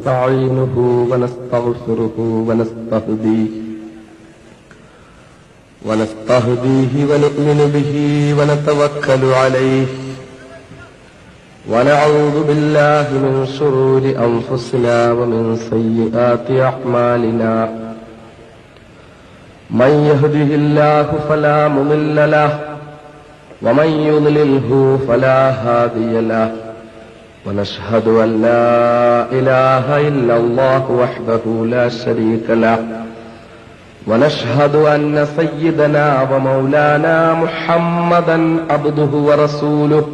نستعينه ونستغفره ونستهديه ونؤمن به ونتوكل عليه ونعوذ بالله من شرور أنفسنا ومن سيئات أعمالنا من يهده الله فلا مضل له ومن يضلله فلا هادي له ونشهد أن لا إله إلا الله وحده لا شريك له ونشهد أن سيدنا ومولانا محمدا عبده ورسوله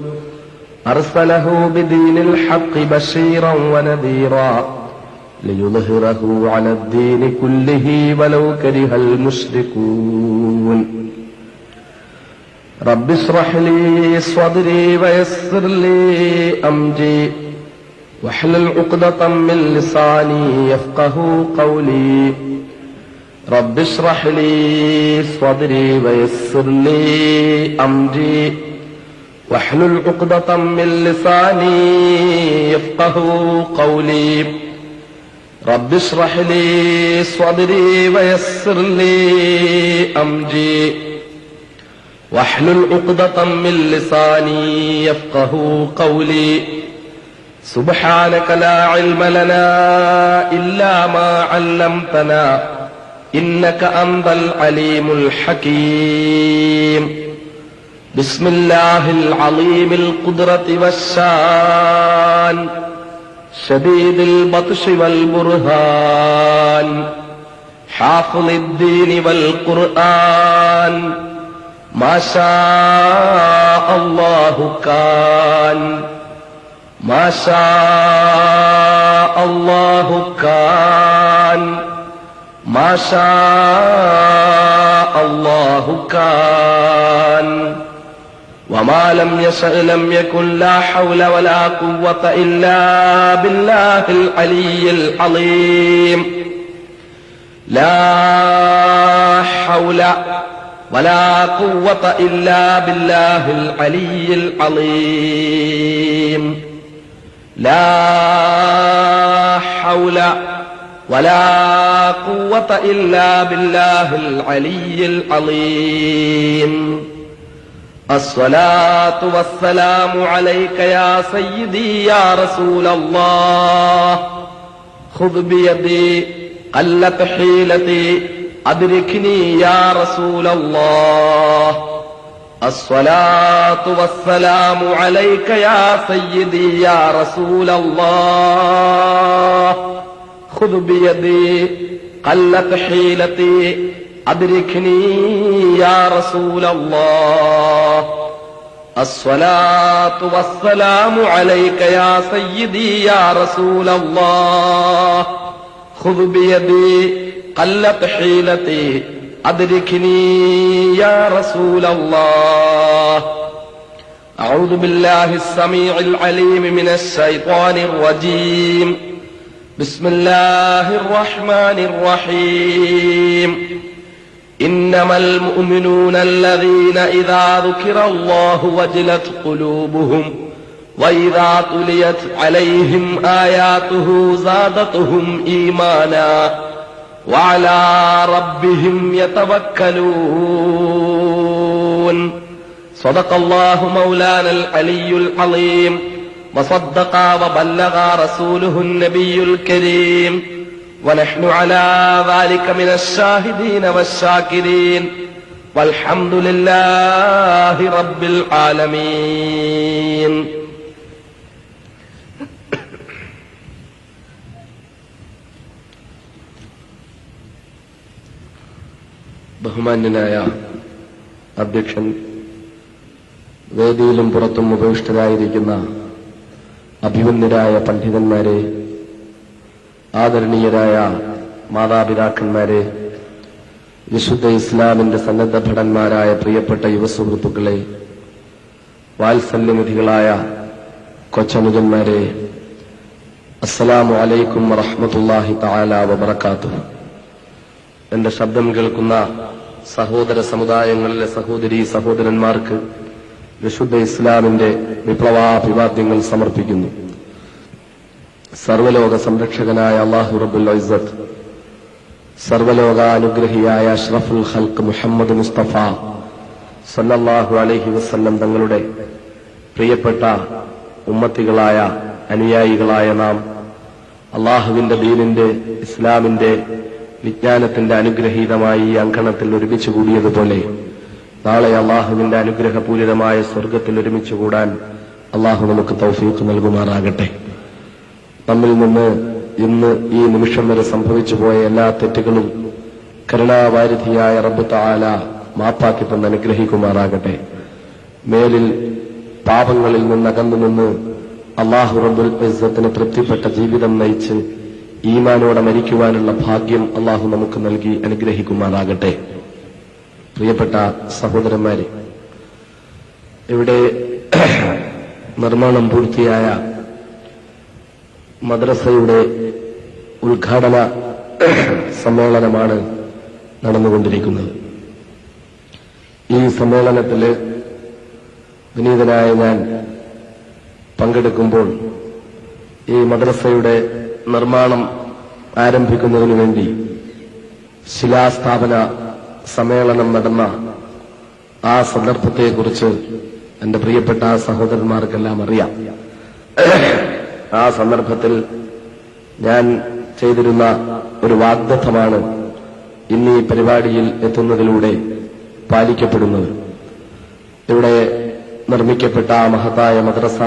أرسله بدين الحق بشيرا ونذيرا ليظهره على الدين كله ولو كره المشركون رب اشرح لي صدري ويسر لي أمري واحلل عقدة من لساني يفقه قولي رب اشرح لي صدري ويسر لي أمري واحلل عقدة من لساني يفقه قولي رب اشرح لي صدري ويسر لي أمري واحلل عقدة من لساني يفقه قولي سبحانك لا علم لنا إلا ما علمتنا إنك أنت العليم الحكيم بسم الله العظيم القدرة والشان شديد البطش والبرهان حافظ الدين والقرآن ما شاء الله كان ما شاء الله كان ما شاء الله كان وما لم يشأ لم يكن لا حول ولا قوة إلا بالله العلي العظيم لا حول ولا قوة إلا بالله العلي العظيم لا حول ولا قوة إلا بالله العلي العظيم الصلاة والسلام عليك يا سيدي يا رسول الله خذ بيدي قلت حيلتي أدركني يا رسول الله الصلاة والسلام عليك يا سيدي يا رسول الله خذ بيدي قلت حيلتي أدركني يا رسول الله الصلاة والسلام عليك يا سيدي يا رسول الله خذ بيدي قلت حيلتي أدركني يا رسول الله أعوذ بالله السميع العليم من الشيطان الرجيم بسم الله الرحمن الرحيم إنما المؤمنون الذين إذا ذكر الله وجلت قلوبهم وإذا تليت عليهم آياته زادتهم إيمانا وعلى ربهم يتوكلون صدق الله مولانا العلي العظيم وصدق وبلغ رسوله النبي الكريم ونحن على ذلك من الشاهدين والشاكرين والحمد لله رب العالمين ബഹുമാന്യനായ അധ്യക്ഷൻ, വേദിയിലും പുറത്തും ഉപവിഷ്ടരായിരിക്കുന്ന അഭിമന്യരായ പണ്ഡിതന്മാരെ, ആദരണീയരായ മാതാപിതാക്കന്മാരെ, വിശുദ്ധ ഇസ്ലാമിന്റെ സന്നദ്ധ ഭടന്മാരായ പ്രിയപ്പെട്ട യുവസുഹൃത്തുക്കളെ, വാത്സല്യനിധികളായ കൊച്ചനുജന്മാരെ, അസ്സലാമു അലൈക്കും വറഹ്മത്തുള്ളാഹി തആല വബറകാതുഹു. എന്റെ ശബ്ദം കേൾക്കുന്ന സഹോദര സമുദായങ്ങളിലെ സഹോദരീ സഹോദരന്മാർക്ക് വിശുദ്ധ ഇസ്ലാമിന്റെ വിപ്ലവാഭിവാദ്യങ്ങൾ സമർപ്പിക്കുന്നു. സർവലോക സംരക്ഷകനായ അല്ലാഹു റബ്ബുൽ ഇസ്സത്ത്, സർവലോകാനുഗ്രഹിയായ അഷ്റഫുൽ ഖൽഖ് മുഹമ്മദ് മുസ്തഫ സല്ലല്ലാഹു അലൈഹി വസല്ലം തങ്ങളുടെ പ്രിയപ്പെട്ട ഉമ്മത്തികളായ അനുയായികളായ നാം അള്ളാഹുവിന്റെ ദീനിന്റെ, ഇസ്ലാമിന്റെ, വിജ്ഞാനത്തിന്റെ അനുഗ്രഹീതമായി ഈ അങ്കണത്തിൽ ഒരുമിച്ച് കൂടിയതുപോലെ നാളെ അള്ളാഹുവിന്റെ അനുഗ്രഹപൂരിതമായ സ്വർഗത്തിൽ ഒരുമിച്ച് കൂടാൻ അള്ളാഹു നമുക്ക് തൗഫീഖ് നൽകുമാറാകട്ടെ. നമ്മിൽ നിന്ന് ഇന്ന് ഈ നിമിഷം വരെ സംഭവിച്ചു പോയ എല്ലാ തെറ്റുകളും കരുണാവാരിധിയായ റബ്ബ് തആല മാപ്പാക്കി തന്ന് അനുഗ്രഹിക്കുമാറാകട്ടെ. മേലിൽ പാപങ്ങളിൽ നിന്നകന്നു നിന്ന് അല്ലാഹു റബ്ബുൽ ഇസ്സത്തിന് തൃപ്തിപ്പെട്ട ജീവിതം നയിച്ച് ഈമാനോടെ മരിക്കുവാനുള്ള ഭാഗ്യം അല്ലാഹു നമുക്ക് നൽകി അനുഗ്രഹിക്കുമാറാകട്ടെ. പ്രിയപ്പെട്ട സഹോദരന്മാരെ, ഇവിടെ നിർമ്മാണം പൂർത്തിയായ മദ്രസയുടെ ഉദ്ഘാടന സമ്മേളനമാണ് നടന്നുകൊണ്ടിരിക്കുന്നത്. ഈ സമ്മേളനത്തിൽ വിനീതനായ ഞാൻ പങ്കെടുക്കുമ്പോൾ ഈ മദ്രസയുടെ നിർമ്മാണം ആരംഭിക്കുന്നതിനു വേണ്ടി ശിലാസ്ഥാപന സമ്മേളനം നടന്ന ആ സന്ദർഭത്തെക്കുറിച്ച് എന്റെ പ്രിയപ്പെട്ട സഹോദരന്മാർക്കെല്ലാം അറിയാം. ആ സന്ദർഭത്തിൽ ഞാൻ ചെയ്തിരുന്ന ഒരു വാഗ്ദത്തമാണ് ഇന്ന് ഈ പരിപാടിയിൽ എത്തുന്നതിലൂടെ പാലിക്കപ്പെടുന്നത്. ഇവിടെ നിർമ്മിക്കപ്പെട്ട ആ മഹത്തായ മദ്രസ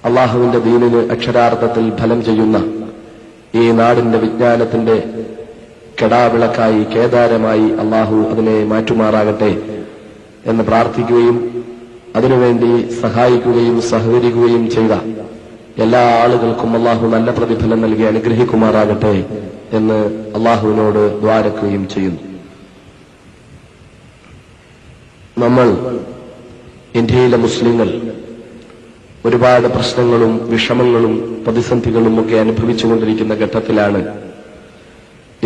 അള്ളാഹുവിന്റെ ദീനിന് അക്ഷരാർത്ഥത്തിൽ ഫലം ചെയ്യുന്ന ഈ നാടിന്റെ വിജ്ഞാനത്തിന്റെ കെടാവിളക്കായി, കേദാരമായി അള്ളാഹു അതിനെ മാറ്റുമാറാകട്ടെ എന്ന് പ്രാർത്ഥിക്കുകയും അതിനുവേണ്ടി സഹായിക്കുകയും സഹകരിക്കുകയും ചെയ്ത എല്ലാ ആളുകൾക്കും അള്ളാഹു നല്ല പ്രതിഫലം നൽകി അനുഗ്രഹിക്കുമാറാകട്ടെ എന്ന് അള്ളാഹുവിനോട് ദ്വാരക്കുകയും ചെയ്യുന്നു. നമ്മൾ ഇന്ത്യയിലെ മുസ്ലിങ്ങൾ ഒരുപാട് പ്രശ്നങ്ങളും വിഷമങ്ങളും പ്രതിസന്ധികളും ഒക്കെ അനുഭവിച്ചുകൊണ്ടിരിക്കുന്ന ഘട്ടത്തിലാണ്.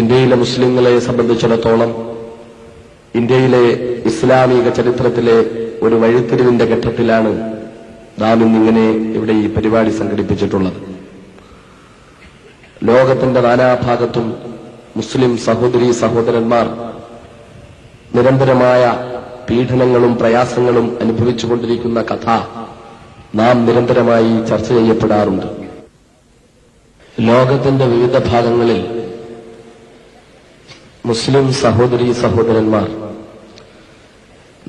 ഇന്ത്യയിലെ മുസ്ലിങ്ങളെ സംബന്ധിച്ചിടത്തോളം ഇന്ത്യയിലെ ഇസ്ലാമിക ചരിത്രത്തിലെ ഒരു വഴിത്തിരിവിന്റെ ഘട്ടത്തിലാണ് നാം ഇന്നിങ്ങനെ ഇവിടെ ഈ പരിപാടി സംഘടിപ്പിച്ചിട്ടുള്ളത്. ലോകത്തിന്റെ നാനാഭാഗത്തും മുസ്ലിം സഹോദരീ സഹോദരന്മാർ നിരന്തരമായ പീഡനങ്ങളും പ്രയാസങ്ങളും അനുഭവിച്ചുകൊണ്ടിരിക്കുന്ന കഥ നാം നിരന്തരമായി ചർച്ച ചെയ്യപ്പെടാറുണ്ട്. ലോകത്തിന്റെ വിവിധ ഭാഗങ്ങളിൽ മുസ്ലിം സഹോദരീ സഹോദരന്മാർ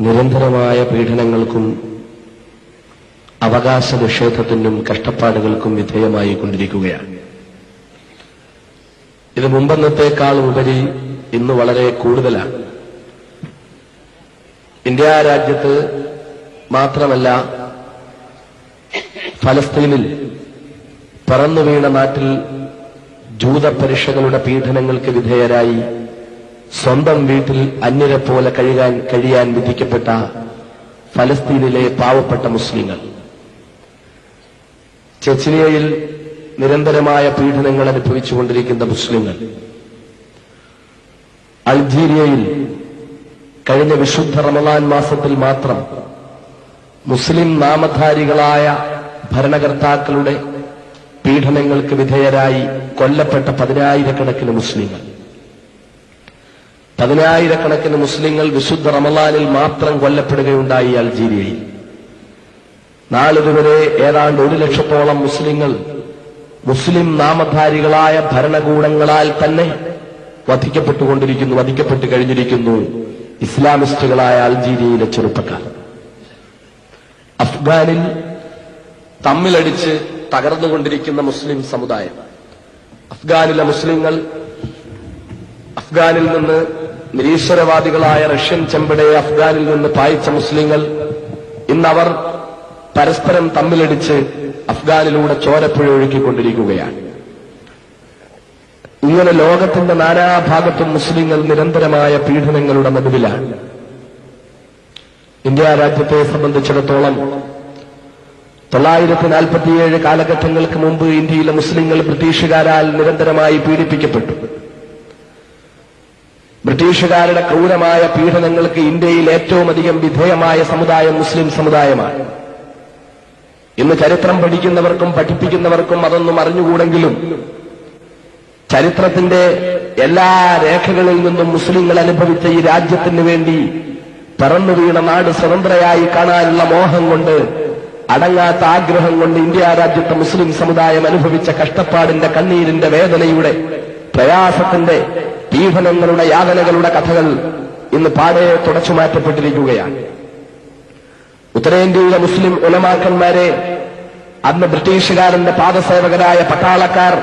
നിരന്തരമായ പീഡനങ്ങൾക്കും അവകാശ നിഷേധത്തിനും കഷ്ടപ്പാടുകൾക്കും വിധേയമായി കൊണ്ടിരിക്കുകയാണ്. ഇത് മുമ്പന്നത്തേക്കാൾ ഉപരി ഇന്ന് വളരെ കൂടുതലാണ്. ഇന്ത്യ രാജ്യത്ത് മാത്രമല്ല, ഫലസ്തീനിൽ പറന്നു വീണ നാട്ടിൽ ജൂതപരീക്ഷകളുടെ പീഡനങ്ങൾക്ക് വിധേയരായി സ്വന്തം വീട്ടിൽ അന്യരെ പോലെ കഴിയാൻ വിധിക്കപ്പെട്ട ഫലസ്തീനിലെ പാവപ്പെട്ട മുസ്ലിങ്ങൾ, ചെച്നിയയിൽ നിരന്തരമായ പീഡനങ്ങൾ അനുഭവിച്ചുകൊണ്ടിരിക്കുന്ന മുസ്ലിങ്ങൾ, അൾജീരിയയിൽ കഴിഞ്ഞ വിശുദ്ധ റമളാൻ മാസത്തിൽ മാത്രം മുസ്ലിം നാമധാരികളായ ഭരണകർത്താക്കളുടെ പീഡനങ്ങൾക്ക് വിധേയരായി കൊല്ലപ്പെട്ട പതിനായിരക്കണക്കിന് മുസ്ലിങ്ങൾ. പതിനായിരക്കണക്കിന് മുസ്ലിങ്ങൾ വിശുദ്ധ റമളാനിൽ മാത്രം കൊല്ലപ്പെടുകയുണ്ടായി അൾജീരിയയിൽ. നാളിതുവരെ ഏതാണ്ട് 1 ലക്ഷത്തോളം മുസ്ലിങ്ങൾ മുസ്ലിം നാമധാരികളായ ഭരണകൂടങ്ങളാൽ തന്നെ വധിക്കപ്പെട്ടു കഴിഞ്ഞിരിക്കുന്നു. ഇസ്ലാമിസ്റ്റുകളായ അൾജീരിയയിലെ ചെറുപ്പക്കാർ അഫ്ഗാനിൽ തമ്മിലടിച്ച് തകർന്നുകൊണ്ടിരിക്കുന്ന മുസ്ലിം സമുദായം, അഫ്ഗാനിലെ മുസ്ലിങ്ങൾ, അഫ്ഗാനിൽ നിന്ന് നിരീശ്വരവാദികളായ റഷ്യൻ ചെമ്പടയെ അഫ്ഗാനിൽ നിന്ന് പായിച്ച മുസ്ലിങ്ങൾ ഇന്നവർ പരസ്പരം തമ്മിലടിച്ച് അഫ്ഗാനിലൂടെ ചോരപ്പുഴ ഒഴുക്കിക്കൊണ്ടിരിക്കുകയാണ്. ഇങ്ങനെ ലോകത്തിന്റെ നാനാഭാഗത്തും മുസ്ലിങ്ങൾ നിരന്തരമായ പീഡനങ്ങളുടെ നടുവിലാണ്. ഇന്ത്യ രാജ്യത്തെ സംബന്ധിച്ചിടത്തോളം 947 കാലഘട്ടങ്ങൾക്ക് മുമ്പ് ഇന്ത്യയിലെ മുസ്ലിങ്ങൾ ബ്രിട്ടീഷുകാരാൽ നിരന്തരമായി പീഡിപ്പിക്കപ്പെട്ടു. ബ്രിട്ടീഷുകാരുടെ ക്രൂരമായ പീഡനങ്ങൾക്ക് ഇന്ത്യയിൽ ഏറ്റവും അധികം വിധേയമായ സമുദായം മുസ്ലിം സമുദായമാണ്. ഇന്ന് ചരിത്രം പഠിക്കുന്നവർക്കും പഠിപ്പിക്കുന്നവർക്കും അതൊന്നും അറിഞ്ഞുകൂടെങ്കിലും ചരിത്രത്തിന്റെ എല്ലാ രേഖകളിൽ നിന്നും മുസ്ലിങ്ങൾ അനുഭവിച്ച ഈ രാജ്യത്തിന് വേണ്ടി പറന്നു വീണ നാട് സ്വതന്ത്രയായി കാണാനുള്ള മോഹം കൊണ്ട്, അടങ്ങാത്ത ആഗ്രഹം കൊണ്ട് ഇന്ത്യ രാജ്യത്തെ മുസ്ലിം സമുദായം അനുഭവിച്ച കഷ്ടപ്പാടിന്റെ, കണ്ണീരിന്റെ, വേദനയുടെ, പ്രയാസത്തിന്റെ, പീഡനങ്ങളുടെ, യാതനകളുടെ കഥകൾ ഇന്ന് പാടെ തുടച്ചു മാറ്റപ്പെട്ടിരിക്കുകയാണ്. ഉത്തരേന്ത്യയിലെ മുസ്ലിം ഉലമാക്കന്മാരെ അന്ന് ബ്രിട്ടീഷുകാരന്റെ പാദസേവകരായ പട്ടാളക്കാർ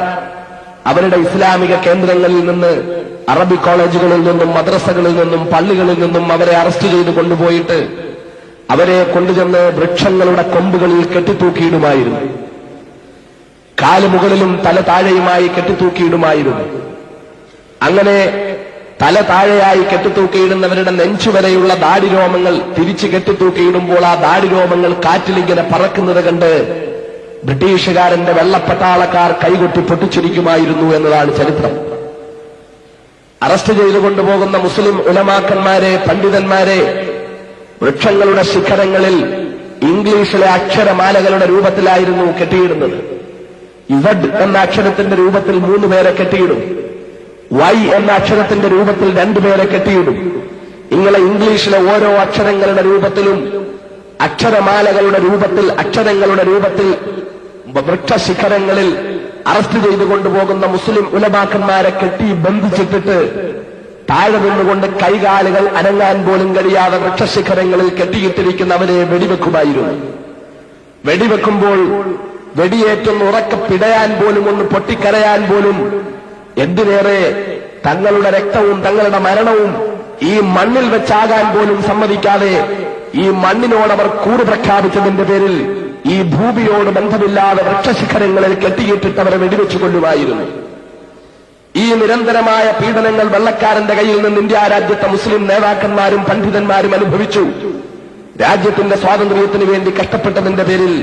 അവരുടെ ഇസ്ലാമിക കേന്ദ്രങ്ങളിൽ നിന്ന്, അറബി കോളേജുകളിൽ നിന്നും, മദ്രസകളിൽ നിന്നും, പള്ളികളിൽ നിന്നും അവരെ അറസ്റ്റ് ചെയ്ത് കൊണ്ടുപോയിട്ട് അവരെ കൊണ്ടുചെന്ന് വൃക്ഷങ്ങളുടെ കൊമ്പുകളിൽ കെട്ടിത്തൂക്കിയിടുമായിരുന്നു. കാലുമുകളിലും തല താഴെയുമായി കെട്ടിത്തൂക്കിയിടുമായിരുന്നു. അങ്ങനെ തല താഴെയായി കെട്ടിത്തൂക്കിയിടുന്നവരുടെ നെഞ്ചുവരെയുള്ള ദാടിരോമങ്ങൾ തിരിച്ചു കെട്ടിത്തൂക്കിയിടുമ്പോൾ ആ ദാടിരോമങ്ങൾ കാറ്റിലിങ്ങനെ പറക്കുന്നത് കണ്ട് ബ്രിട്ടീഷുകാരന്റെ വെള്ളപ്പട്ടാളക്കാർ കൈകൊട്ടി പൊട്ടിച്ചിരിക്കുമായിരുന്നു എന്നതാണ് ചരിത്രം. അറസ്റ്റ് ചെയ്തു കൊണ്ടുപോകുന്ന മുസ്ലിം ഉലമാക്കന്മാരെ, പണ്ഡിതന്മാരെ വൃക്ഷങ്ങളുടെ ശിഖരങ്ങളിൽ ഇംഗ്ലീഷിലെ അക്ഷരമാലകളുടെ രൂപത്തിലായിരുന്നു കെട്ടിയിടുന്നത്. ഇസഡ് എന്ന അക്ഷരത്തിന്റെ രൂപത്തിൽ 3 പേരെ കെട്ടിയിടും. വൈ എന്ന അക്ഷരത്തിന്റെ രൂപത്തിൽ 2 പേരെ കെട്ടിയിടും. ഇങ്ങനെ ഇംഗ്ലീഷിലെ ഓരോ അക്ഷരങ്ങളുടെ രൂപത്തിലും, അക്ഷരമാലകളുടെ രൂപത്തിൽ, അക്ഷരങ്ങളുടെ രൂപത്തിൽ വൃക്ഷശിഖരങ്ങളിൽ അറസ്റ്റ് ചെയ്തു കൊണ്ടുപോകുന്ന മുസ്ലിം ഉലമാക്കന്മാരെ കെട്ടി ബന്ധിച്ചിട്ടിട്ട് താഴെ നിന്നുകൊണ്ട് കൈകാലുകൾ അനങ്ങാൻ പോലും കഴിയാതെ വൃക്ഷശിഖരങ്ങളിൽ കെട്ടിയിട്ടിരിക്കുന്നവരെ വെടിവെക്കുമായിരുന്നു. വെടിവെക്കുമ്പോൾ വെടിയേറ്റൊന്ന് ഉറക്കെ പിടയാൻ പോലും, ഒന്ന് പൊട്ടിക്കരയാൻ പോലും, എന്തിനേറെ തങ്ങളുടെ രക്തവും തങ്ങളുടെ മരണവും ഈ മണ്ണിൽ വെച്ചാകാൻ പോലും സമ്മതിക്കാതെ ഈ മണ്ണിനോടവർ കൂറ് പ്രഖ്യാപിച്ചതിന്റെ പേരിൽ ഈ ഭൂമിയോട് ബന്ധമില്ലാതെ വൃക്ഷശിഖരങ്ങളിൽ കെട്ടിയിട്ടിട്ടവരെ വെടിവെച്ചു കൊല്ലുമായിരുന്നു. ഈ നിരന്തരമായ പീഡനങ്ങൾ വെള്ളക്കാരന്റെ കയ്യിൽ നിന്ന് ഇന്ത്യ രാജ്യത്തെ മുസ്ലിം നേതാക്കന്മാരും പണ്ഡിതന്മാരും അനുഭവിച്ചു. രാജ്യത്തിന്റെ സ്വാതന്ത്ര്യത്തിന് വേണ്ടി കഷ്ടപ്പെട്ടതിന്റെ പേരിൽ,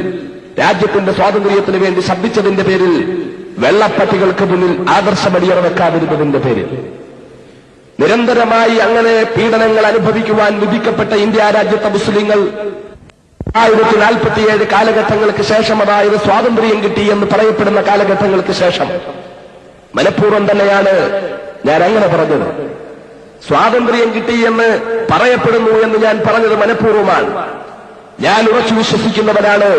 രാജ്യത്തിന്റെ സ്വാതന്ത്ര്യത്തിന് വേണ്ടി ശബ്ദിച്ചതിന്റെ പേരിൽ, വെള്ളപ്പട്ടികൾക്ക് മുന്നിൽ ആദർശമടിയറ വെക്കാതിരുന്നതിന്റെ പേരിൽ നിരന്തരമായി അങ്ങനെ പീഡനങ്ങൾ അനുഭവിക്കുവാൻ വിധിക്കപ്പെട്ട ഇന്ത്യ രാജ്യത്തെ മുസ്ലിങ്ങൾ 1947 കാലഘട്ടങ്ങൾക്ക് ശേഷം, അതായത് സ്വാതന്ത്ര്യം കിട്ടി എന്ന് പറയപ്പെടുന്ന കാലഘട്ടങ്ങൾക്ക് ശേഷം, മനഃപൂർവ്വം തന്നെയാണ് ഞാൻ അങ്ങനെ പറഞ്ഞത്. സ്വാതന്ത്ര്യം കിട്ടി എന്ന് പറയപ്പെടുന്നു എന്ന് ഞാൻ പറഞ്ഞത് മനഃപൂർവ്വമാണ്. ഞാൻ ഉറച്ചു വിശ്വസിക്കുന്നവരാണ്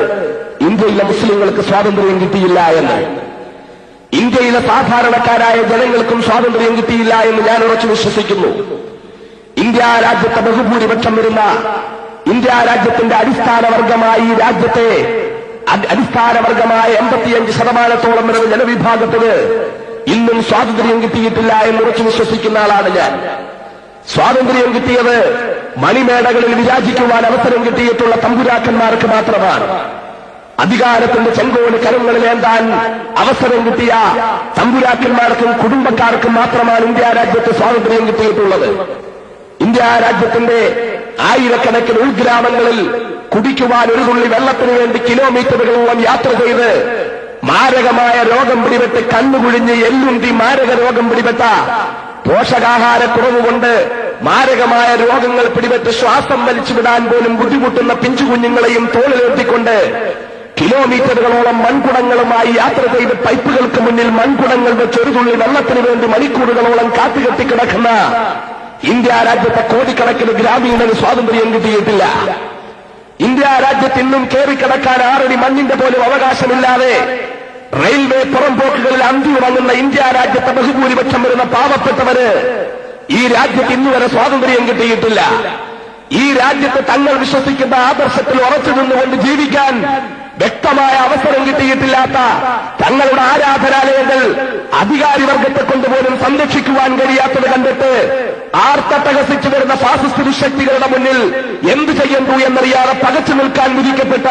ഇന്ത്യയിലെ മുസ്ലിങ്ങൾക്ക് സ്വാതന്ത്ര്യം കിട്ടിയില്ല എന്ന്. ഇന്ത്യയിലെ സാധാരണക്കാരായ ജനങ്ങൾക്കും സ്വാതന്ത്ര്യം കിട്ടിയില്ല എന്ന് ഞാൻ ഉറച്ചു വിശ്വസിക്കുന്നു. ഇന്ത്യ രാജ്യത്തെ ബഹുഭൂരിപക്ഷം വരുന്ന, ഇന്ത്യ രാജ്യത്തിന്റെ അടിസ്ഥാനവർഗമായി ഈ രാജ്യത്തെ അടിസ്ഥാനവർഗമായ 85% വരുന്ന ജനവിഭാഗത്തിന് ഇന്നും സ്വാതന്ത്ര്യം കിട്ടിയിട്ടില്ല എന്ന് ഉറച്ചു വിശ്വസിക്കുന്ന ആളാണ് ഞാൻ. സ്വാതന്ത്ര്യം കിട്ടിയത് മണിമേടകളിൽ വിരാജിക്കുവാൻ അവസരം കിട്ടിയിട്ടുള്ള തമ്പുരാക്കന്മാർക്ക് മാത്രമാണ്. അധികാരത്തിന്റെ ചെങ്കോല് കരങ്ങളിലേന്താൻ അവസരം കിട്ടിയ തമ്പുരാക്കന്മാർക്കും കുടുംബക്കാർക്കും മാത്രമാണ് ഇന്ത്യ രാജ്യത്ത് സ്വാതന്ത്ര്യം കിട്ടിയിട്ടുള്ളത്. ഇന്ത്യ രാജ്യത്തിന്റെ ആയിരക്കണക്കിന് ഉൾഗ്രാമങ്ങളിൽ കുടിക്കുവാൻ ഒരു തുള്ളി വെള്ളത്തിന് വേണ്ടി കിലോമീറ്ററുകളോളം യാത്ര ചെയ്ത് മാരകമായ രോഗം പിടിപെട്ട് കണ്ണുകുഴിഞ്ഞ് എല്ലുണ്ടി മാരക രോഗം പിടിപെട്ട, പോഷകാഹാരക്കുറവുകൊണ്ട് മാരകമായ രോഗങ്ങൾ പിടിപെട്ട് ശ്വാസം വലിച്ചുവിടാൻ പോലും ബുദ്ധിമുട്ടുന്ന പിഞ്ചുകുഞ്ഞുങ്ങളെയും തോളിലേറ്റിക്കൊണ്ട് കിലോമീറ്ററുകളോളം മൺകുടങ്ങളുമായി യാത്ര ചെയ്ത് പൈപ്പുകൾക്ക് മുന്നിൽ മൺകുടങ്ങൾ വെച്ച് ഒരു തുള്ളി വെള്ളത്തിന് വേണ്ടി മണിക്കൂറുകളോളം കാത്തുകെട്ടിക്കിടക്കുന്ന ഇന്ത്യ രാജ്യത്തെ കോടിക്കണക്കിന് ഗ്രാമീണന് സ്വാതന്ത്ര്യം കിട്ടിയിട്ടില്ല. ഇന്ത്യ രാജ്യത്ത് ഇന്നും കയറിക്കിടക്കാൻ 6 അടി മണ്ണിന്റെ പോലും അവകാശമില്ലാതെ റെയിൽവേ പുറംപോക്കുകളിൽ അന്തിയുറങ്ങുന്ന ഇന്ത്യ രാജ്യത്തെ ബഹുഭൂരിപക്ഷം വരുന്ന പാവപ്പെട്ടവര് ഈ രാജ്യത്ത് ഇന്നുവരെ സ്വാതന്ത്ര്യം കിട്ടിയിട്ടില്ല. ഈ രാജ്യത്ത് തങ്ങൾ വിശ്വസിക്കുന്ന ആദർശത്തിൽ ഉറച്ചു നിന്നുകൊണ്ട് ജീവിക്കാൻ വ്യക്തമായ അവസരം കിട്ടിയിട്ടില്ലാത്ത തങ്ങളുടെ ആരാധനാലയങ്ങൾ അധികാരിവർഗത്തെ കൊണ്ടുപോലും സംരക്ഷിക്കുവാൻ കഴിയാത്തത് കണ്ടിട്ട് ആർത്തട്ടഹസിച്ചു വരുന്ന ഫാസിസ്റ്റ് ശക്തികളുടെ മുന്നിൽ എന്തു ചെയ്യുന്നു എന്നറിയാതെ പകച്ചു നിൽക്കാൻ വിധിക്കപ്പെട്ട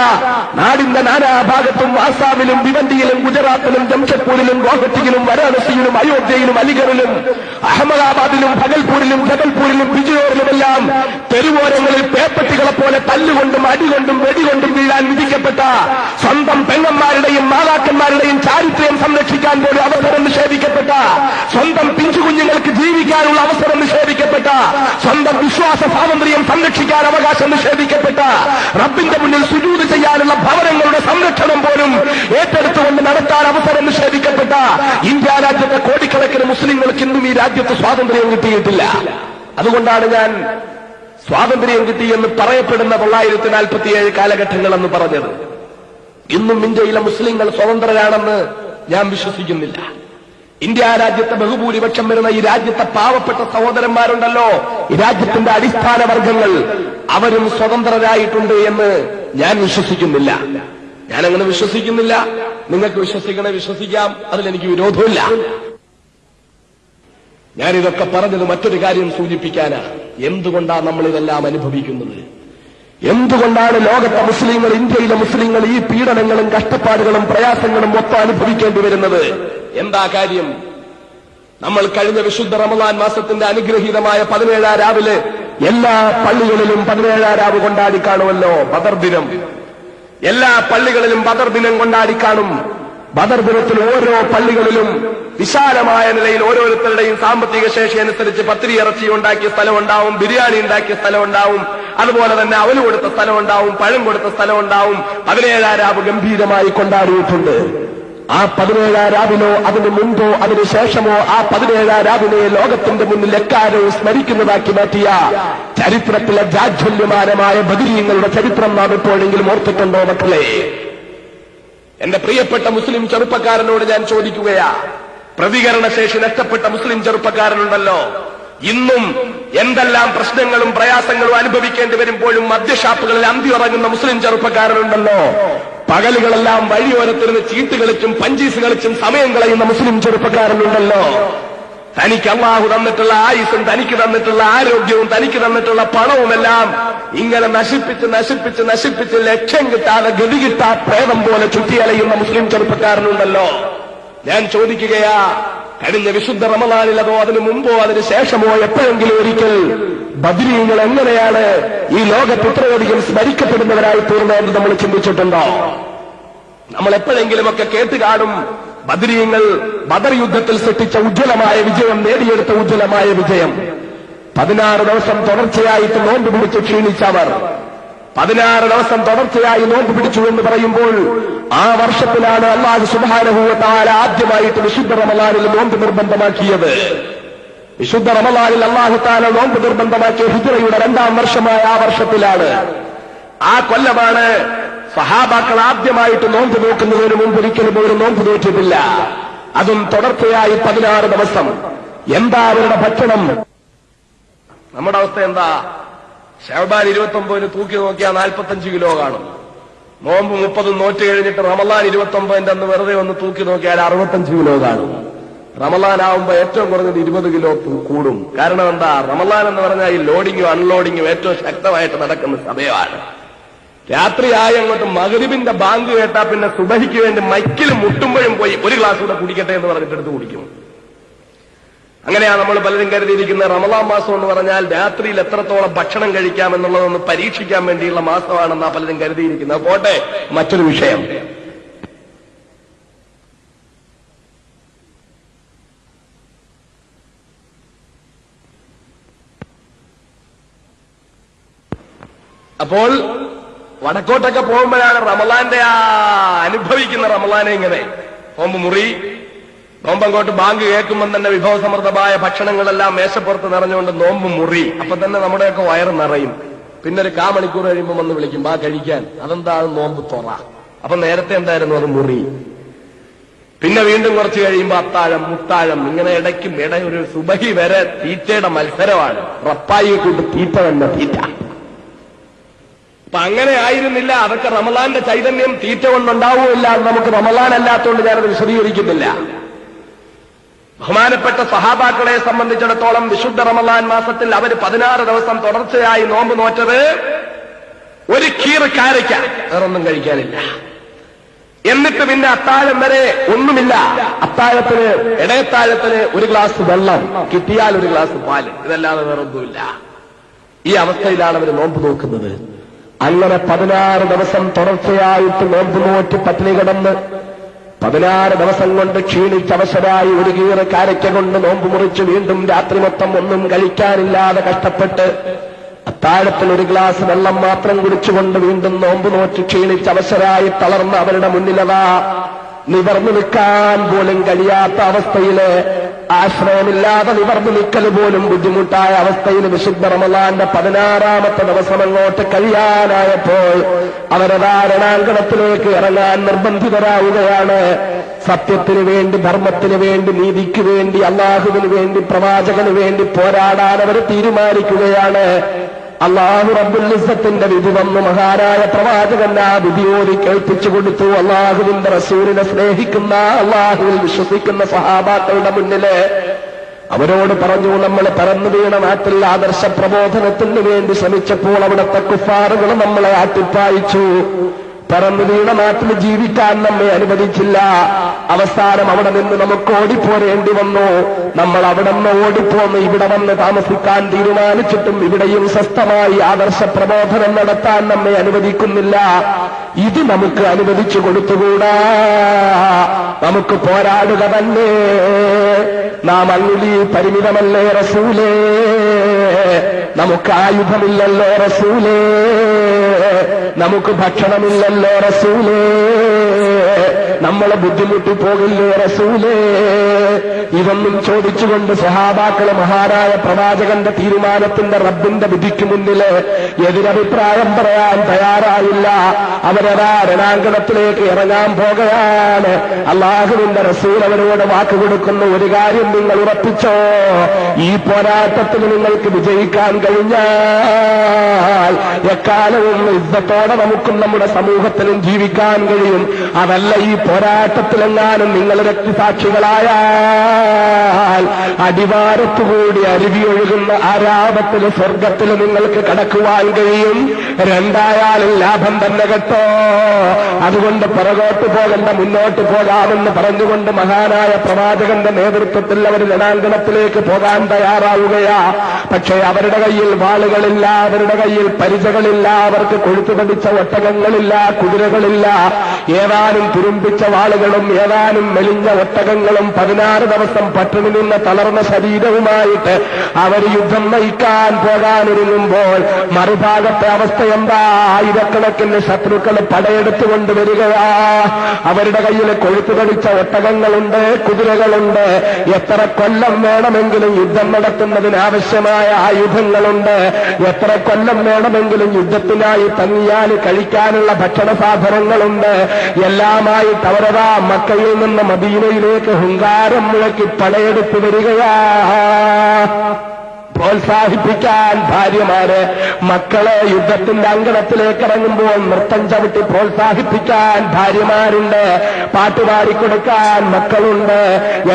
നാടിന്റെ നാനാഭാഗത്തും ആസാമിലും ഭിവണ്ടിയിലും ഗുജറാത്തിലും ജംഷഡ്പൂരിലും ഗുവാഹട്ടിയിലും വാരാണസിയിലും അയോധ്യയിലും അലിഗറിലും അഹമ്മദാബാദിലും ഭഗൽപൂരിലും ജബൽപൂരിലും ബിജോറിലുമെല്ലാം തെരുവോരങ്ങളിൽ പേപ്പട്ടികളെ പോലെ തല്ലുകൊണ്ടും അടികൊണ്ടും വെടികൊണ്ടും വീഴാൻ വിധിക്കപ്പെട്ട സ്വന്തം പെങ്ങന്മാരുടെയും മാതാക്കന്മാരുടെയും ചാരിത്രം സംരക്ഷിക്കാൻ പോലും അവസരം നിഷേധിക്കപ്പെട്ട, സ്വന്തം പിഞ്ചുകുഞ്ഞുങ്ങൾക്ക് ജീവിക്കാനുള്ള അവസരം നിഷേധിക്കപ്പെട്ട, സ്വന്തം വിശ്വാസ സ്വാതന്ത്ര്യം സംരക്ഷിക്കാൻ അവകാശം നിഷേധിക്കപ്പെട്ട, റബ്ബിന്റെ മുന്നിൽ സുജൂദ് ചെയ്യാനുള്ള ഭവനങ്ങളുടെ സംരക്ഷണം പോലും ഏറ്റെടുത്തുകൊണ്ട് നടത്താൻ അവസരം നിഷേധിക്കപ്പെട്ട ഇന്ത്യ രാജ്യത്തെ കോടിക്കണക്കിന് മുസ്ലിങ്ങൾക്ക് ഇന്നും ഈ രാജ്യത്ത് സ്വാതന്ത്ര്യം കിട്ടിയിട്ടില്ല. അതുകൊണ്ടാണ് ഞാൻ സ്വാതന്ത്ര്യം കിട്ടിയെന്ന് പറയപ്പെടുന്ന 1947 കാലഘട്ടങ്ങളെന്ന് പറഞ്ഞത്. ഇന്നും ഇന്ത്യയിലെ മുസ്ലിങ്ങൾ സ്വതന്ത്രരാണെന്ന് ഞാൻ വിശ്വസിക്കുന്നില്ല. ഇന്ത്യ രാജ്യത്തെ ബഹുഭൂരിപക്ഷം വരുന്ന ഈ രാജ്യത്തെ പാവപ്പെട്ട സഹോദരന്മാരുണ്ടല്ലോ, ഈ രാജ്യത്തിന്റെ അടിസ്ഥാന വർഗങ്ങൾ, അവരും സ്വതന്ത്രരായിട്ടുണ്ട് എന്ന് ഞാൻ വിശ്വസിക്കുന്നില്ല. ഞാനങ്ങനെ വിശ്വസിക്കുന്നില്ല. നിങ്ങൾക്ക് വിശ്വസിക്കണേ വിശ്വസിക്കാം, അതിലെനിക്ക് വിരോധമില്ല. ഞാനിതൊക്കെ പറഞ്ഞത് മറ്റൊരു കാര്യം സൂചിപ്പിക്കാനാണ്. എന്തുകൊണ്ടാണ് നമ്മൾ ഇതെല്ലാം അനുഭവിക്കുന്നത്? എന്തുകൊണ്ടാണ് ലോകത്തെ മുസ്ലിങ്ങൾ, ഇന്ത്യയിലെ മുസ്ലിങ്ങൾ ഈ പീഡനങ്ങളും കഷ്ടപ്പാടുകളും പ്രയാസങ്ങളും മൊത്തം അനുഭവിക്കേണ്ടി വരുന്നത്? എന്താ കാര്യം? നമ്മൾ കഴിഞ്ഞ വിശുദ്ധ റമദാൻ മാസത്തിന്റെ അനുഗ്രഹീതമായ 17 രാവിലെ എല്ലാ പള്ളികളിലും 17 രാവ് കൊണ്ടാടി കാണുമല്ലോ, ബദർ ദിനം. എല്ലാ പള്ളികളിലും ബദർ ദിനം കൊണ്ടാടി കാണും. ബദർ ദിനത്തിൽ ഓരോ പള്ളികളിലും വിശാലമായ നിലയിൽ ഓരോരുത്തരുടെയും സാമ്പത്തിക ശേഷി അനുസരിച്ച് പത്തിരി ഇറച്ചി ഉണ്ടാക്കിയ സ്ഥലമുണ്ടാവും, ബിരിയാണി ഉണ്ടാക്കിയ സ്ഥലമുണ്ടാവും, അതുപോലെ തന്നെ അവല് കൊടുത്ത സ്ഥലമുണ്ടാവും, പഴം കൊടുത്ത സ്ഥലമുണ്ടാവും. 17 രാവ് ഗംഭീരമായി കൊണ്ടാടിയിട്ടുണ്ട്. ആ 17 രാവിനോ അതിനു മുമ്പോ അതിനു ശേഷമോ ആ 17 രാവിനെ ലോകത്തിന്റെ മുന്നിൽ എക്കാലവും സ്മരിക്കുന്നതാക്കി മാറ്റിയ ചരിത്രത്തിലെ ജാജ്വല്യമാനമായ ബദരീങ്ങളുടെ ചരിത്രം നാം എപ്പോഴെങ്കിലും ഓർത്തിട്ടുണ്ടോ മക്കളെ? എന്റെ പ്രിയപ്പെട്ട മുസ്ലിം ചെറുപ്പക്കാരനോട് ഞാൻ ചോദിക്കുകയാ, പ്രതികരണശേഷി നഷ്ടപ്പെട്ട മുസ്ലിം ചെറുപ്പക്കാരനുണ്ടല്ലോ, ഇന്നും എന്തെല്ലാം പ്രശ്നങ്ങളും പ്രയാസങ്ങളും അനുഭവിക്കേണ്ടി വരുമ്പോഴും മദ്യഷാപ്പുകളിൽ അന്തി ഉറങ്ങുന്ന മുസ്ലിം ചെറുപ്പക്കാരനുണ്ടല്ലോ, പകലുകളെല്ലാം വഴിയോരത്തിരുന്ന് ചീട്ട് കളിച്ചും പഞ്ചീസ് കളിച്ചും സമയം കളയുന്ന മുസ്ലിം ചെറുപ്പക്കാരനുണ്ടല്ലോ, തനിക്ക് അല്ലാഹു തന്നിട്ടുള്ള ആയുസ്സും തനിക്ക് തന്നിട്ടുള്ള ആരോഗ്യവും തനിക്ക് തന്നിട്ടുള്ള പണവുമെല്ലാം ഇങ്ങനെ നശിപ്പിച്ച് ലക്ഷ്യം കിട്ടാതെ ഗതി കിട്ടാ പ്രേതം പോലെ ചുറ്റിയലയുന്ന മുസ്ലിം ചെറുപ്പക്കാരനുണ്ടല്ലോ. ഞാൻ ചോദിക്കുകയാ, കഴിഞ്ഞ വിശുദ്ധ റമദാനിലതോ അതിനു മുമ്പോ അതിനു ശേഷമോ എപ്പോഴെങ്കിലും ഒരിക്കൽ ബദരീങ്ങൾ എങ്ങനെയാണ് ഈ ലോകത്ത് ഇത്രയധികം സ്മരിക്കപ്പെടുന്നവരായി തീർന്നതെന്ന് നമ്മൾ ചിന്തിച്ചിട്ടുണ്ടോ? നമ്മൾ എപ്പോഴെങ്കിലുമൊക്കെ കേട്ട് കാണും, ബദരീങ്ങൾ ബദർ യുദ്ധത്തിൽ സൃഷ്ടിച്ച ഉജ്ജ്വലമായ വിജയം, നേടിയെടുത്ത ഉജ്ജ്വലമായ വിജയം. 16 ദിവസം തുടർച്ചയായിട്ട് നോമ്പ് പിടിച്ച് ക്ഷീണിച്ചവർ 16 ദിവസം തുടർച്ചയായി നോമ്പ് പിടിച്ചു എന്ന് പറയുമ്പോൾ ആ വർഷത്തിലാണ് അല്ലാഹു സുബ്ഹാനഹു വ തആല ആദ്യമായിട്ട് വിശുദ്ധ റമദാനിൽ നോമ്പ് നിർബന്ധമാക്കിയത്. വിശുദ്ധ റമദാനിൽ അല്ലാഹു തആല നോമ്പ് നിർബന്ധമാക്കിയ ഹിജ്റയുടെ 2ാം വർഷമായ ആ വർഷത്തിലാണ്, ആ കൊല്ലമാണ് സഹാബാക്കൾ ആദ്യമായിട്ട് നോമ്പ് നോക്കുന്നതിന് മുമ്പ് ഒരിക്കലും ഒരു നോമ്പ് നോറ്റിട്ടില്ല. അതും തുടർച്ചയായി 16 ദിവസം. എന്താ അവരുടെ ഭക്ഷണം? നമ്മുടെ അവസ്ഥ എന്താ? ശഅബാൻ 29 തൂക്കി നോക്കിയാൽ 45 കിലോ കാണും. നോമ്പ് 30 നോറ്റ് കഴിഞ്ഞിട്ട് റമളാൻ 29 അന്ന് വെറുതെ ഒന്ന് തൂക്കി നോക്കിയാൽ 65 കിലോ കാണും. റമളാൻ ആവുമ്പോ ഏറ്റവും കുറഞ്ഞത് 20 കിലോ കൂടും. കാരണം എന്താ? റമളാൻ എന്ന് പറഞ്ഞാൽ ഈ ലോഡിങ്ങും അൺലോഡിങ്ങും ഏറ്റവും ശക്തമായിട്ട് നടക്കുന്ന സമയമാണ്. രാത്രിയായി അങ്ങോട്ട് മഗ്രിബിന്റെ ബാങ്ക് കേട്ടാ പിന്നെ സുബഹിക്ക് വേണ്ടി മൈക്കിൽ മുട്ടുമ്പോഴും പോയി ഒരു ഗ്ലാസ് കൂടെ കുടിക്കട്ടെ എന്ന് പറഞ്ഞിട്ട് എടുത്ത് കുടിക്കും. അങ്ങനെയാണ് നമ്മൾ പലരും കരുതിയിരിക്കുന്നത് റമളാൻ മാസം എന്ന് പറഞ്ഞാൽ രാത്രിയിൽ എത്രത്തോളം ഭക്ഷണം കഴിക്കാമെന്നുള്ളതൊന്ന് പരീക്ഷിക്കാൻ വേണ്ടിയുള്ള മാസമാണെന്നാ പലരും കരുതിയിരിക്കുന്നത്. പോട്ടെ, മറ്റൊരു വിഷയം. അപ്പോൾ വടക്കോട്ടൊക്കെ പോകുമ്പോഴാണ് റമളാന്റെ അനുഭവിക്കുന്ന റമളാനെ ഇങ്ങനെ നോമ്പ് മുറി, നോമ്പങ്ങോട്ട് ബാങ്ക് കേൾക്കുമ്പോൾ തന്നെ വിഭവസമൃദ്ധമായ ഭക്ഷണങ്ങളെല്ലാം മേശപ്പുറത്ത് നിറഞ്ഞുകൊണ്ട് നോമ്പ് മുറി. അപ്പൊ തന്നെ നമ്മുടെയൊക്കെ വയറ് നിറയും. പിന്നെ ഒരു 1/4 മണിക്കൂർ കഴിയുമ്പോൾ വന്ന് വിളിക്കും ബാ കഴിക്കാൻ. അതെന്താ? നോമ്പ് തുറ. അപ്പൊ നേരത്തെ എന്തായിരുന്നു? അത് മുറി. പിന്നെ വീണ്ടും കുറച്ച് കഴിയുമ്പോൾ അത്താഴം, മുത്താഴം, ഇങ്ങനെ ഇടയ്ക്കും ഒരു സുബഹി വരെ തീറ്റയുടെ മത്സരമാണ്. റപ്പായി കൊണ്ട് തീറ്റ തന്നെ തീറ്റ. അപ്പൊ അങ്ങനെ ആയിരുന്നില്ല. അതൊക്കെ റമളാന്റെ ചൈതന്യം തീറ്റ കൊണ്ടുണ്ടാവുകയില്ല. നമുക്ക് റമളാൻ അല്ലാത്തതുകൊണ്ട് ഞാനത് വിശദീകരിക്കുന്നില്ല. ബഹുമാനപ്പെട്ട സഹാബാക്കളെ സംബന്ധിച്ചിടത്തോളം വിശുദ്ധ റമളാൻ മാസത്തിൽ അവർ 16 ദിവസം തുടർച്ചയായി നോമ്പ് നോറ്റത് ഒരു കീറ് കാരയ്ക്ക, വേറൊന്നും കഴിക്കാനില്ല. എന്നിട്ട് പിന്നെ അത്താഴം വരെ ഒന്നുമില്ല. അത്താഴത്തിന്, ഇടയത്താഴത്തിന് ഒരു ഗ്ലാസ് വെള്ളം, കിട്ടിയാൽ ഒരു ഗ്ലാസ് പാല്, ഇതല്ലാതെ വേറൊന്നുമില്ല. ഈ അവസ്ഥയിലാണ് അവർ നോമ്പ് നോക്കുന്നത്. അങ്ങനെ 16 ദിവസം തുടർച്ചയായിട്ട് നോമ്പ് നോറ്റ് പട്ടിണി കിടന്ന് 16 ദിവസം കൊണ്ട് ക്ഷീണിച്ചവശരായി ഒരു കീറ് കാരയ്ക്ക കൊണ്ട് നോമ്പ് മുറിച്ച് വീണ്ടും രാത്രി മൊത്തം ഒന്നും കഴിക്കാനില്ലാതെ കഷ്ടപ്പെട്ട് അത്താഴത്തിൽ ഒരു ഗ്ലാസ് വെള്ളം മാത്രം കുടിച്ചുകൊണ്ട് വീണ്ടും നോമ്പ് നോറ്റ് ക്ഷീണിച്ചവശരായി തളർന്ന് അവരുടെ മുന്നിലതാ നിവർന്നു നിൽക്കാൻ പോലും കഴിയാത്ത അവസ്ഥയില്, ആശ്രയമില്ലാതെ നിവർന്നു നിൽക്കൽ പോലും ബുദ്ധിമുട്ടായ അവസ്ഥയിൽ വിശുദ്ധ റമളാന്റെ 16-ാമത്തെ ദിവസം അങ്ങോട്ട് കഴിയാനായപ്പോൾ അവരതാ രണാങ്കണത്തിലേക്ക് ഇറങ്ങാൻ നിർബന്ധിതരാവുകയാണ്. സത്യത്തിനു വേണ്ടി, ധർമ്മത്തിനു വേണ്ടി, നീതിക്ക് വേണ്ടി, അള്ളാഹുവിന് വേണ്ടി, പ്രവാചകന് വേണ്ടി പോരാടാൻ അവർ തീരുമാനിക്കുകയാണ്. അള്ളാഹു റബ്ബുൽ ഇസ്സത്തിന്റെ വിധി വന്നു മഹാനായ പ്രവാചകൻ ആ വിധി ഓതി കേൾപ്പിച്ചു കൊടുത്തു. അള്ളാഹുവിന്റെ റസൂലിനെ സ്നേഹിക്കുന്ന, അള്ളാഹുവിൽ വിശ്വസിക്കുന്ന സഹാബാക്കളുടെ മുന്നില് അവരോട് പറഞ്ഞു, നമ്മൾ പറന്നു വീണ നാട്ടിൽ ആദർശ പ്രബോധനത്തിന് വേണ്ടി ശ്രമിച്ചപ്പോൾ അവിടുത്തെ കുഫാറുകൾ നമ്മളെ ആട്ടിപ്പായിച്ചു. പറന്നു വീണ നാട്ടിൽ ജീവിക്കാൻ നമ്മെ അനുവദിച്ചില്ല. അവസാനം അവിടെ നിന്ന് നമുക്ക് ഓടിപ്പോരേണ്ടി വന്നു. നമ്മൾ അവിടെ നിന്ന് ഓടിപ്പോന്ന് ഇവിടെ വന്ന് താമസിക്കാൻ തീരുമാനിച്ചിട്ടും ഇവിടെയും സ്വസ്ഥമായി ആദർശ പ്രബോധനം നടത്താൻ നമ്മെ അനുവദിക്കുന്നില്ല. ഇത് നമുക്ക് അനുവദിച്ചു കൊടുത്തുകൂടാ, നമുക്ക് പോരാടുക തന്നെ. നാം അങ്ങിലി പരിമിതമല്ലേ റസൂലേ, നമുക്ക് ആയുധമില്ലല്ലോ റസൂലേ, നമുക്ക് ഭക്ഷണമില്ലല്ലോ റസൂലേ, നമ്മളെ ബുദ്ധിമുട്ടി പോകില്ലേ റസൂലേ. ഇതൊന്നും ചോദിച്ചുകൊണ്ട് സ്വഹാബാക്കള് മഹാനായ പ്രവാചകന്റെ തീരുമാനത്തിന്റെ റബ്ബിന്റെ വിധിക്ക് മുന്നില് എതിരഭിപ്രായം പറയാൻ തയ്യാറായില്ല. അവരതാ രണാങ്കണത്തിലേക്ക് ഇറങ്ങാൻ പോകുകയാണ്. അള്ളാഹുവിന്റെ റസൂൽ അവരോട് വാക്ക് കൊടുക്കുന്നു, ഒരു കാര്യം നിങ്ങൾ ഉറപ്പിച്ചോ, ഈ പോരാട്ടത്തിൽ നിങ്ങൾക്ക് വിജയിക്കാൻ കഴിഞ്ഞാൽ എക്കാലവും ഇസ്സത്തോടെ നമുക്കും നമ്മുടെ സമൂഹത്തിലും ജീവിക്കാൻ കഴിയും. അതല്ല, ഈ പോരാട്ടത്തിലെങ്ങാനും നിങ്ങൾ രക്തസാക്ഷികളായാൽ അടിവാരത്തുകൂടി അരുവിയൊഴുകുന്ന ആരാപത്തിൽ സ്വർഗത്തിൽ നിങ്ങൾക്ക് കടക്കുവാൻ കഴിയും. രണ്ടായാലും ലാഭം തന്നെ കേട്ടോ. അതുകൊണ്ട് പുറകോട്ട് പോകണ്ട, മുന്നോട്ട് പോകാമെന്ന് പറഞ്ഞുകൊണ്ട് മഹാനായ പ്രവാചകന്റെ നേതൃത്വത്തിൽ അവർ രണാങ്കണത്തിലേക്ക് പോകാൻ തയ്യാറാവുകയാ. പക്ഷേ അവരുടെ കയ്യിൽ വാളുകളില്ല, അവരുടെ കയ്യിൽ പരിചകളില്ല, അവർക്ക് കൊഴുത്തു പഠിച്ച ഒട്ടകങ്ങളില്ല, കുതിരകളില്ല. ഏതാനും തുരുമ്പിച്ച വാളുകളും ഏതാനും മെലിഞ്ഞ ഒട്ടകങ്ങളും 16 ദിവസം പട്ടിണി നിന്ന് തളർന്ന ശരീരവുമായിട്ട് അവർ യുദ്ധം നയിക്കാൻ പോകാനൊരുങ്ങുമ്പോൾ മറുഭാഗത്തെ അവസ്ഥ എന്താ? ആയിരക്കണക്കിന് ശത്രുക്കൾ പടയെടുത്തുകൊണ്ട് വരികയാ. അവരുടെ കയ്യിൽ കൊഴുത്തു പഠിച്ച ഒട്ടകങ്ങളുണ്ട്, കുതിരകളുണ്ട്. എത്ര കൊല്ലം വേണമെങ്കിലും യുദ്ധം നടത്തുന്നതിനാവശ്യമായ ആയുധങ്ങളുണ്ട്. എത്ര കൊല്ലം വേണമെങ്കിലും യുദ്ധത്തിനായി തങ്ങിയാൽ കഴിക്കാനുള്ള ഭക്ഷണ സാധനങ്ങളുണ്ട്. എല്ലാമായിട്ട് അവരതാ മക്കയിൽ നിന്ന് മദീനയിലേക്ക് ഹുങ്കാരം മുഴക്കി പടയെടുത്ത് വരികയാ. പ്രോത്സാഹിപ്പിക്കാൻ ഭാര്യമാര് മക്കളെ യുദ്ധത്തിന്റെ അങ്കണത്തിലേക്ക് ഇറങ്ങുമ്പോൾ നൃത്തം ചവിട്ടി പ്രോത്സാഹിപ്പിക്കാൻ ഭാര്യമാരുണ്ട്, പാട്ടുപാടിക്കൊടുക്കാൻ മക്കളുണ്ട്.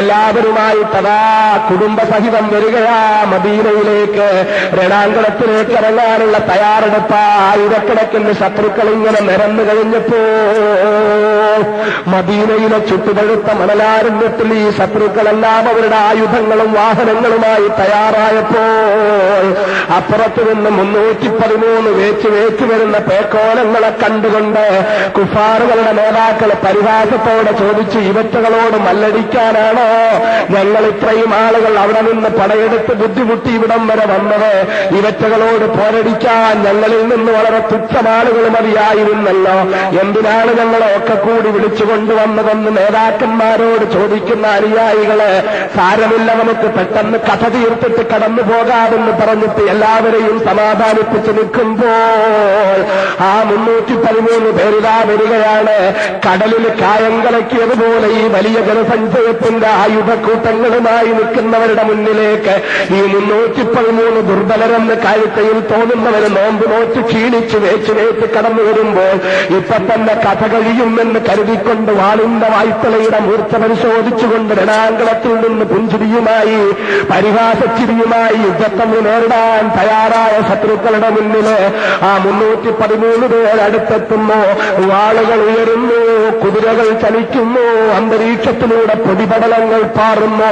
എല്ലാവരുമായിട്ടതാ കുടുംബസഹിതം വരികയാ മദീനയിലേക്ക്. രണാങ്കണത്തിലേക്ക് ഇറങ്ങാനുള്ള തയ്യാറെടുപ്പ. ആയിരക്കണക്കിന് ശത്രുക്കൾ ഇങ്ങനെ നിരന്നു കഴിഞ്ഞപ്പോ മദീനയിലെ ചുട്ടുപഴുത്ത മണലാരണ്യത്തിൽ ഈ ശത്രുക്കളെല്ലാം അവരുടെ ആയുധങ്ങളും വാഹനങ്ങളുമായി തയ്യാറായപ്പോ അപ്പുറത്ത് നിന്ന് 313 വേച്ചു വരുന്ന പേക്കോലങ്ങളെ കണ്ടുകൊണ്ട് കുഫാറുകളുടെ നേതാക്കൾ പരിഹാസത്തോടെ ചോദിച്ചു, ഇവറ്റകളോട് മല്ലടിക്കാനാണോ ഞങ്ങൾ ഇത്രയും ആളുകൾ അവിടെ നിന്ന് പടയെടുത്ത് ബുദ്ധിമുട്ടി ഇവിടം വരെ വന്നത്? ഇവറ്റകളോട് പോരടിക്കാൻ ഞങ്ങളിൽ നിന്ന് വളരെ തുച്ഛമാളുകൾ മതിയായിരുന്നല്ലോ, എന്തിനാണ് ഞങ്ങളെ ഒക്കെ കൂടി വിളിച്ചുകൊണ്ടുവന്നതെന്ന് നേതാക്കന്മാരോട് ചോദിക്കുന്ന അനുയായികള്, സാരമില്ല നമുക്ക് പെട്ടെന്ന് കഥ തീർത്തിട്ട് കടന്നു പോകാമെന്ന് പറഞ്ഞിട്ട് എല്ലാവരെയും സമാധാനിപ്പിച്ച് നിൽക്കുമ്പോൾ ആ 313 പേരിതാ വരികയാണ്. കടലിൽ കായം കലക്കിയതുപോലെ ഈ വലിയ ജനസഞ്ചയത്തിന്റെ ആയുധക്കൂട്ടങ്ങളുമായി നിൽക്കുന്നവരുടെ മുന്നിലേക്ക് ഈ 313 ദുർബലരെന്ന് കാഴ്ചയിൽ തോന്നുന്നവര് നോമ്പ് നോറ്റ് ക്ഷീണിച്ച് വേച്ച് കടന്നു വരുമ്പോൾ ഇപ്പൊ തന്നെ കഥ കഴിയുമെന്ന് കരുതിക്കൊണ്ട് വാളിന്റെ വായ്ത്തലയുടെ മൂർച്ച പരിശോധിച്ചുകൊണ്ട് രണാങ്കണത്തിൽ നിന്ന് പുഞ്ചിരിയുമായി പരിഹാസച്ചിരിയുമായി യുദ്ധത്തിന് നേരിടാൻ തയ്യാറായ ശത്രുക്കളുടെ മുന്നില് ആ 313 പേർ അടുത്തെത്തുന്നു. വാളുകൾ ഉയരുന്നു, കുതിരകൾ ചലിക്കുന്നു, അന്തരീക്ഷത്തിലൂടെ പൊടിപടലങ്ങൾ പാറുന്നു.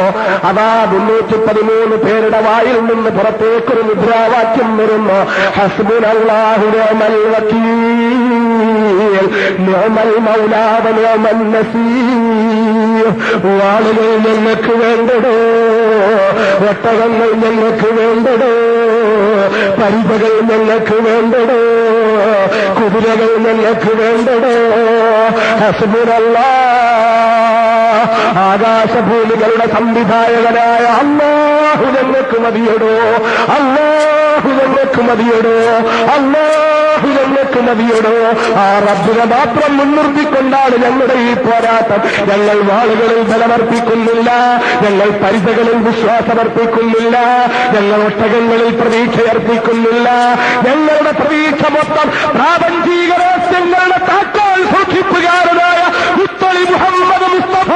അതാ 313 പേരുടെ വായിൽ നിന്ന് പുറത്തേക്കൊരു മുദ്രാവാക്യം വരുന്നു. ഹസ്ബുനല്ലാഹു നിഅമൽ വകീൽ നിഅമൽ മൗലാ വ നിഅമൻ നസീർ. വാളുകൾ ഞങ്ങൾക്ക് വേണ്ടടോ, ഒട്ടകങ്ങൾ ഞങ്ങൾക്ക് വേണ്ടടോ, പരിചകൾ ഞങ്ങൾക്ക് വേണ്ടടോ, കുതിരകൾ ഞങ്ങൾക്ക് വേണ്ടടോ. ഹസ്ബുനല്ലാഹ്, ആകാശഭൂമികളുടെ സംവിധായകനായ അല്ലാഹു ഞങ്ങൾക്ക് മതിയടോ, അല്ലാഹു ഞങ്ങൾക്ക് മതിയടോ, അല്ലാഹു ഞങ്ങൾക്ക് മതിയടോ. ആ റബ്ബിനെ മാത്രം മുൻനിർത്തിക്കൊണ്ടാണ് ഞങ്ങളുടെ ഈ പോരാട്ടം. ഞങ്ങൾ വാളുകളിൽ ബലമർപ്പിക്കുന്നില്ല, ഞങ്ങൾ പരിചകളിൽ വിശ്വാസമർപ്പിക്കുന്നില്ല, ഞങ്ങൾ ഒട്ടകങ്ങളിൽ പ്രതീക്ഷയർപ്പിക്കുന്നില്ല. ഞങ്ങളുടെ പ്രതീക്ഷ മൊത്തം പ്രാപഞ്ചിക രഹസ്യങ്ങളുടെ താക്കോൽ സൂക്ഷിപ്പുകാരനായ മുത്തളി മുഹമ്മദ് മുസ്തഫ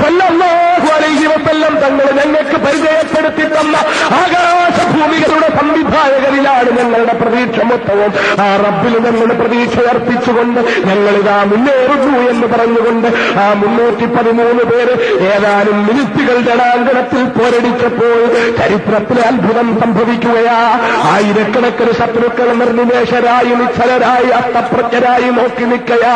സല്ലല്ലാഹു അലൈഹി വസല്ലം തങ്ങൾ ഞങ്ങൾക്ക് പരിചയപ്പെടുത്തി തന്ന ആകാശഭൂമികളുടെ സംവിധായകരിലാണ് ഞങ്ങളുടെ പ്രതീക്ഷ മൊത്തവും. ആ റബ്ബിൽ ഞങ്ങൾ പ്രതീക്ഷ അർപ്പിച്ചുകൊണ്ട് ഞങ്ങളിതാ മുന്നേറുന്നു എന്ന് പറഞ്ഞുകൊണ്ട് ആ 313 പേര് ഏതാനും മിനിറ്റുകൾ ജനാങ്കണത്തിൽ പോരടിച്ചപ്പോൾ ചരിത്രത്തിലെ അത്ഭുതം സംഭവിക്കുകയാ. ആയിരക്കണക്കിന് ശത്രുക്കൾ നിർനിമേഷരായി, നിശ്ചലരായി, അർത്ഥപ്രജ്ഞരായി നോക്കി നിൽക്കയാ.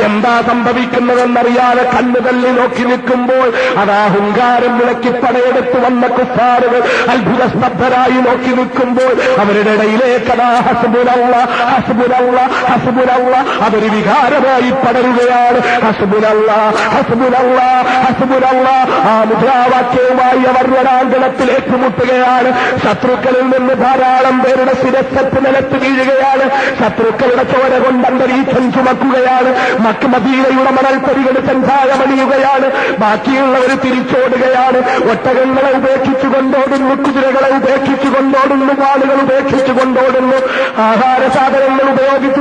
എന്താ സംഭവിക്കുന്നതെന്നറിയാതെ കണ്ണുതള്ളി നോക്കി നിൽക്കുമ്പോൾ അതാ ഹുങ്കാരം വിളക്കി പടയെടുത്ത് വന്ന കുഫാറുകൾ അത്ഭുത സ്തബ്ധരായി നോക്കി നിൽക്കുമ്പോൾ അവരുടെ ഇടയിലേക്ക് അതാ ഹസ്ബുനല്ലാഹ്, ഹസ്ബുനല്ലാഹ്, ഹസ്ബുനല്ലാഹ് അതൊരു വികാരമായി പടരുകയാണ്. ഹസ്ബുനല്ലാഹ്, ഹസ്ബുനല്ലാഹ്, ഹസ്ബുനല്ലാഹ്. ആ മുദ്രാവാക്യവുമായി അവർ രണാങ്കണത്തിൽ ഏറ്റുമുട്ടുകയാണ്. ശത്രുക്കളിൽ നിന്ന് ധാരാളം പേരുടെ ശിരസ്സത്ത് നിലത്ത് വീഴുകയാണ്. ശത്രുക്കളുടെ ചോര കൊണ്ട് അന്തരീക്ഷം ചുമക്കുകയാണ്. മദീനയുടെ മണൽത്തരികൾ ചഞ്ചായമണിയുകയാണ്. ബാക്കിയുള്ളവർ തിരിച്ചോടുകയാണ്. ഒട്ടകങ്ങളെ ഉപേക്ഷിച്ചു കൊണ്ടോടുന്നു, കുതിരകളെ ഉപേക്ഷിച്ചു കൊണ്ടോടുന്നു, വാളുകൾ ഉപേക്ഷിച്ചു കൊണ്ടോടുന്നു, ആഹാര സാധനങ്ങൾ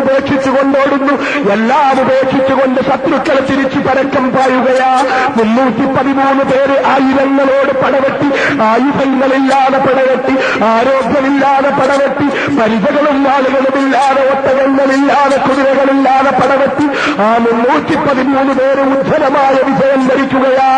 ഉപേക്ഷിച്ചു കൊണ്ടോടുന്നു. എല്ലാം ഉപേക്ഷിച്ചുകൊണ്ട് ശത്രുക്കളെ തിരിച്ചു പരക്കം പായുകയാ. 313 പേര് ആയിരങ്ങളോട് പടവെട്ടി, ആയുധങ്ങളില്ലാതെ പടവെട്ടി, ആരോഗ്യമില്ലാതെ പടവെട്ടി, പരിചകളും ആളുകളുമില്ലാതെ, ഒട്ടകങ്ങളില്ലാതെ, കുതിരകളില്ലാതെ പടവെട്ടി ആ 313 പേര് ഉജ്ജ്വലമായ വിജയം വരിക്കുകയാ.